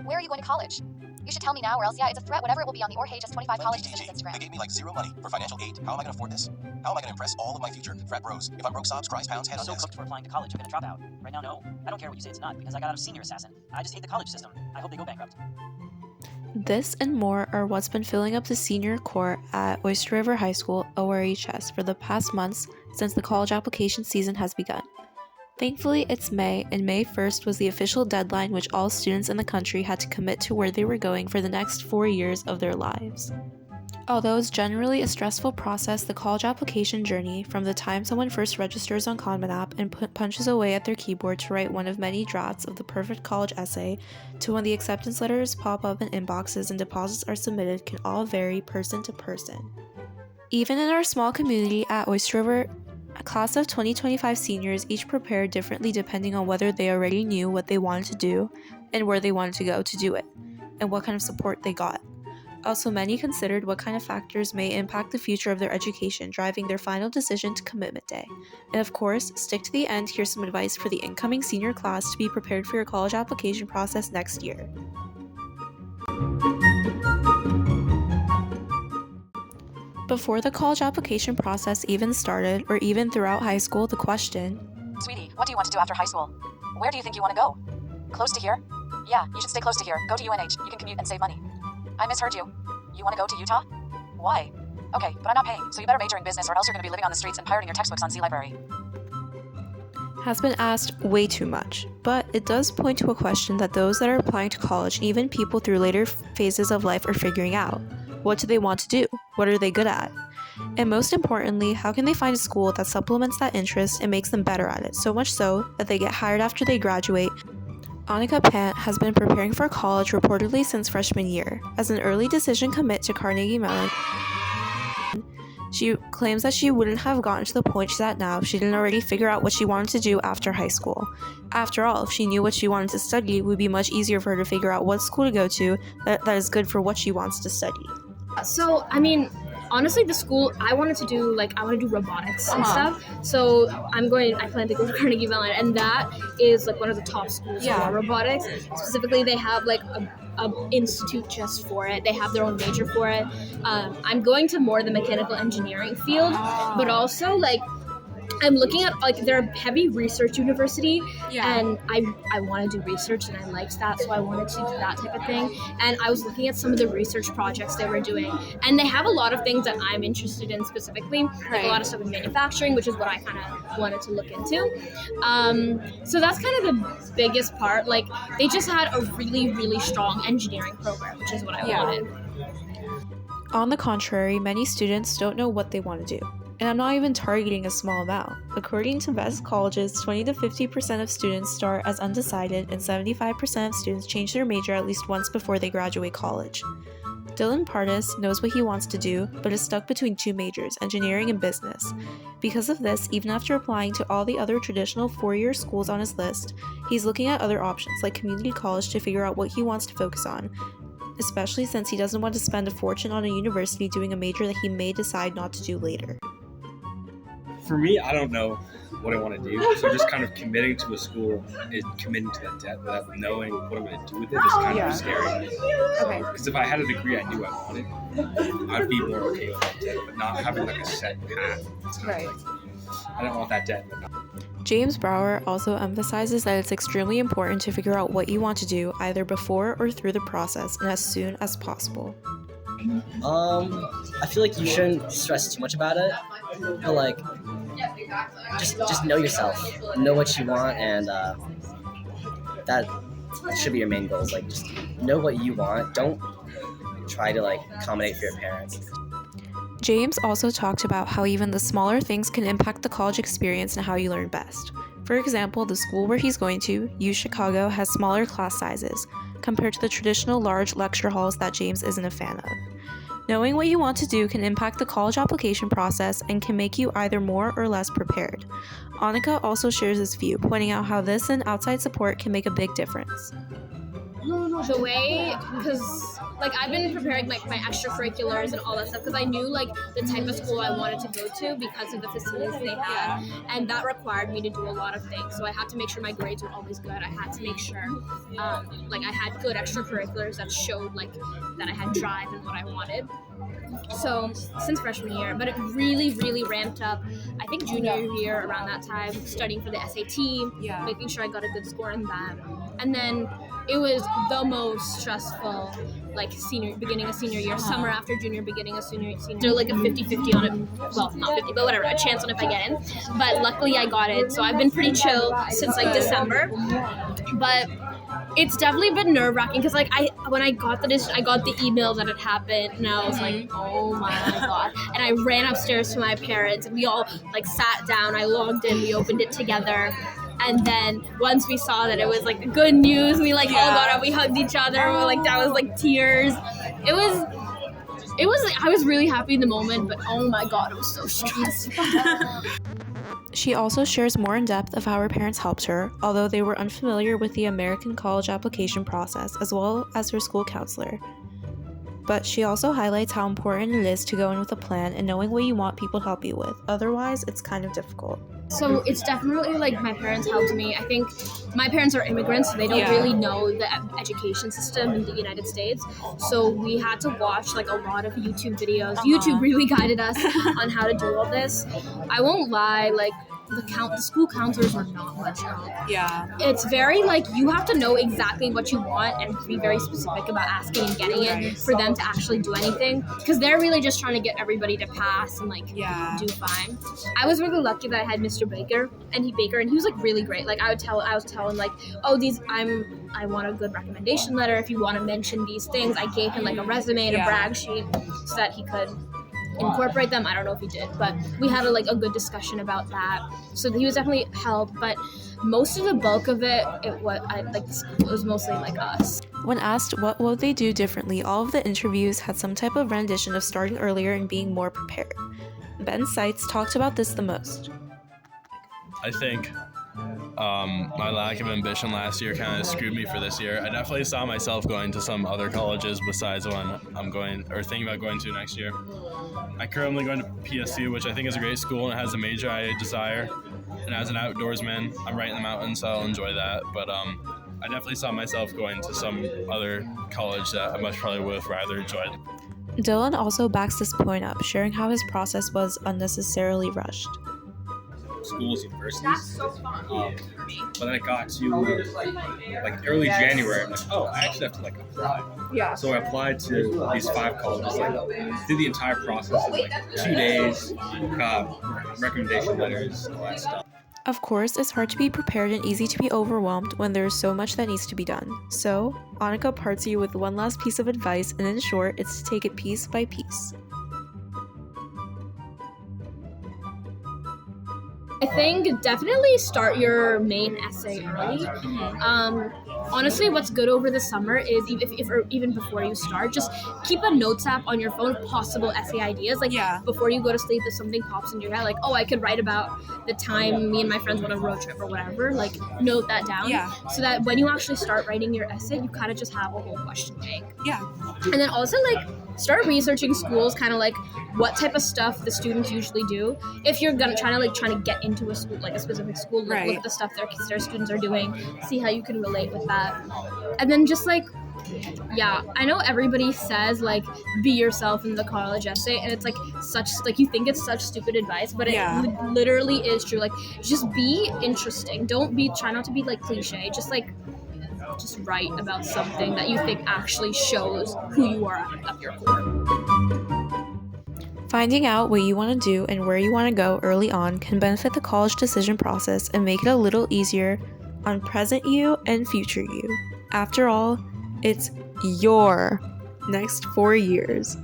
Where are you going to college? You should tell me now, or else, yeah, it's a threat. Whatever it will be on the Or Hey Just 25 But College DTG, Decisions Instagram. they gave me like zero money for financial aid. How am I going to afford this? How am I going to impress all of my future frat bros? If I'm broke sobs, cries, pounds, head I'm on so desk. cooked for applying to college, I'm gonna drop out. Right now, no. I don't care what you say it's not, because I got out of Senior Assassin. I just hate the college system. I hope they go bankrupt. This and more are what's been filling up the senior core at Oyster River High School, ORHS, for the past months since the college application season has begun. Thankfully, it's May, and May 1st was the official deadline which all students in the country had to commit to where they were going for the next 4 years of their lives. Although it's generally a stressful process, the college application journey, from the time someone first registers on Common App and punches away at their keyboard to write one of many drafts of the perfect college essay, to when the acceptance letters pop up in inboxes and deposits are submitted, can all vary person to person. Even in our small community at Oyster River, a class of 2025 seniors each prepared differently depending on whether they already knew what they wanted to do and where they wanted to go to do it, and what kind of support they got. Also, many considered what kind of factors may impact the future of their education, driving their final decision to commitment day. And of course, stick to the end, here's some advice for the incoming senior class to be prepared for your college application process next year. Before the college application process even started, or even throughout high school, the question, Sweetie, what do you want to do after high school? Where do you think you want to go? Close to here? Yeah, you should stay close to here. Go to UNH. You can commute and save money. I misheard you. You want to go to Utah? Why? Okay, but I'm not paying, so you better major in business or else you're going to be living on the streets and pirating your textbooks on Z Library. has been asked way too much, but it does point to a question that those that are applying to college, and even people through later phases of life, are figuring out. What do they want to do? What are they good at? And most importantly, how can they find a school that supplements that interest and makes them better at it, so much so that they get hired after they graduate? Annika Pant has been preparing for college reportedly since freshman year. As an early decision commit to Carnegie Mellon, she claims that she wouldn't have gotten to the point she's at now if she didn't already figure out what she wanted to do after high school. After all, if she knew what she wanted to study, it would be much easier for her to figure out what school to go to that is good for what she wants to study. So, honestly, the school I wanted to do, I want to do robotics and stuff. So I plan to go to Carnegie Mellon, and that is one of the top schools for robotics. Specifically, they have a institute just for it. They have their own major for it. I'm going to more the mechanical engineering field, but also I'm looking at they're a heavy research university, and I want to do research, and I liked that, so I wanted to do that type of thing. And I was looking at some of the research projects they were doing, and they have a lot of things that I'm interested in specifically, a lot of stuff in manufacturing, which is what I kind of wanted to look into. So that's kind of the biggest part. They just had a really, really strong engineering program, which is what I wanted. On the contrary, many students don't know what they want to do. And I'm not even targeting a small amount. According to Best Colleges, 20 to 50% of students start as undecided, and 75% of students change their major at least once before they graduate college. Dylan Pardis knows what he wants to do, but is stuck between two majors, engineering and business. Because of this, even after applying to all the other traditional four-year schools on his list, he's looking at other options like community college to figure out what he wants to focus on, especially since he doesn't want to spend a fortune on a university doing a major that he may decide not to do later. For me, I don't know what I want to do, so just kind of committing to a school and committing to that debt without knowing what I'm going to do with it is kind of scary. Okay. Because if I had a degree I knew I wanted, I'd be more okay with that debt, but not having a set path. It's kind of I don't want that debt. James Brower also emphasizes that it's extremely important to figure out what you want to do either before or through the process and as soon as possible. I feel like you shouldn't stress too much about it, but just know yourself, know what you want, and that should be your main goals. Just know what you want. Don't try to accommodate for your parents. James also talked about how even the smaller things can impact the college experience and how you learn best. For example, the school where he's going to, U Chicago, has smaller class sizes compared to the traditional large lecture halls that James isn't a fan of. Knowing what you want to do can impact the college application process and can make you either more or less prepared. Annika also shares this view, pointing out how this and outside support can make a big difference. the way, because like I've been preparing like my extracurriculars and all that stuff because I knew like the type of school I wanted to go to because of the facilities they had, and that required me to do a lot of things. So I had to make sure my grades were always good. I had to make sure like I had good extracurriculars that showed like that I had drive and what I wanted. So since freshman year, but it really ramped up I think junior year around that time, studying for the SAT, making sure I got a good score in that. And then it was the most stressful like beginning of senior year, summer after junior, beginning of senior. So like a 50-50 on it, well not 50 but whatever, a chance on if I get in. But luckily I got it, so I've been pretty chill since like December. But it's definitely been nerve-wracking because like when I got the email that it happened, and I was like, oh my god. And I ran upstairs to my parents and we all like sat down, I logged in, we opened it together. And then once we saw that it was like good news, we like all got up, we hugged each other, we were, like that was like tears. It was I was really happy in the moment, but oh my god, it was so stressful. She also shares more in depth of how her parents helped her, although they were unfamiliar with the American college application process, as well as her school counselor. But she also highlights how important it is to go in with a plan and knowing what you want people to help you with. Otherwise, it's kind of difficult. So it's definitely like my parents helped me. I think my parents are immigrants, so they don't really know the education system in the United States. So we had to watch like a lot of YouTube videos. YouTube really guided us on how to do all this. I won't lie, like the school counselors are not much help. It's very like you have to know exactly what you want and be very specific about asking and getting it for them to actually do anything, because they're really just trying to get everybody to pass and like do fine. I was really lucky that I had Mr. Baker, and he was like really great. Like I was telling like, oh, I want a good recommendation letter if you want to mention these things. I gave him like a resume and a brag sheet so that he could incorporate them. I don't know if he did, but we had a good discussion about that. So he was definitely help, but most of the bulk of it was mostly like us. When asked what would they do differently, all of the interviews had some type of rendition of starting earlier and being more prepared. Ben Seitz talked about this the most. I think my lack of ambition last year kind of screwed me for this year. I definitely saw myself going to some other colleges besides one I'm going or thinking about going to next year. I'm currently going to PSU, which I think is a great school and it has a major I desire. And as an outdoorsman, I'm right in the mountains, so I'll enjoy that. But I definitely saw myself going to some other college that I much probably would have rather enjoyed. Dylan also backs this point up, sharing how his process was unnecessarily rushed. Schools, universities. But then I got to like early January. I'm like, oh, I actually have to like apply. So I applied to these 5 colleges. Like, did the entire process in like 2 days. Got recommendation letters, all that stuff. Of course, it's hard to be prepared and easy to be overwhelmed when there's so much that needs to be done. So, Annika parts you with one last piece of advice, and in short, it's to take it piece by piece. I think definitely start your main essay early. Honestly, what's good over the summer is if or even before you start, just keep a notes app on your phone of possible essay ideas. Like before you go to sleep, if something pops in your head, like, oh, I could write about the time me and my friends went on a road trip or whatever, like note that down. So that when you actually start writing your essay, you kind of just have a whole question bank. And then also like start researching schools, kind of like what type of stuff the students usually do. If you're trying to get into a school, like a specific school, look at the stuff their students are doing, see how you can relate with that. And then just like, I know everybody says like be yourself in the college essay, and it's like such like you think it's such stupid advice, but it literally is true. Like just be interesting. Try not to be like cliche. Just write about something that you think actually shows who you are at your core. Finding out what you want to do and where you want to go early on can benefit the college decision process and make it a little easier on present you and future you. After all, it's your next 4 years.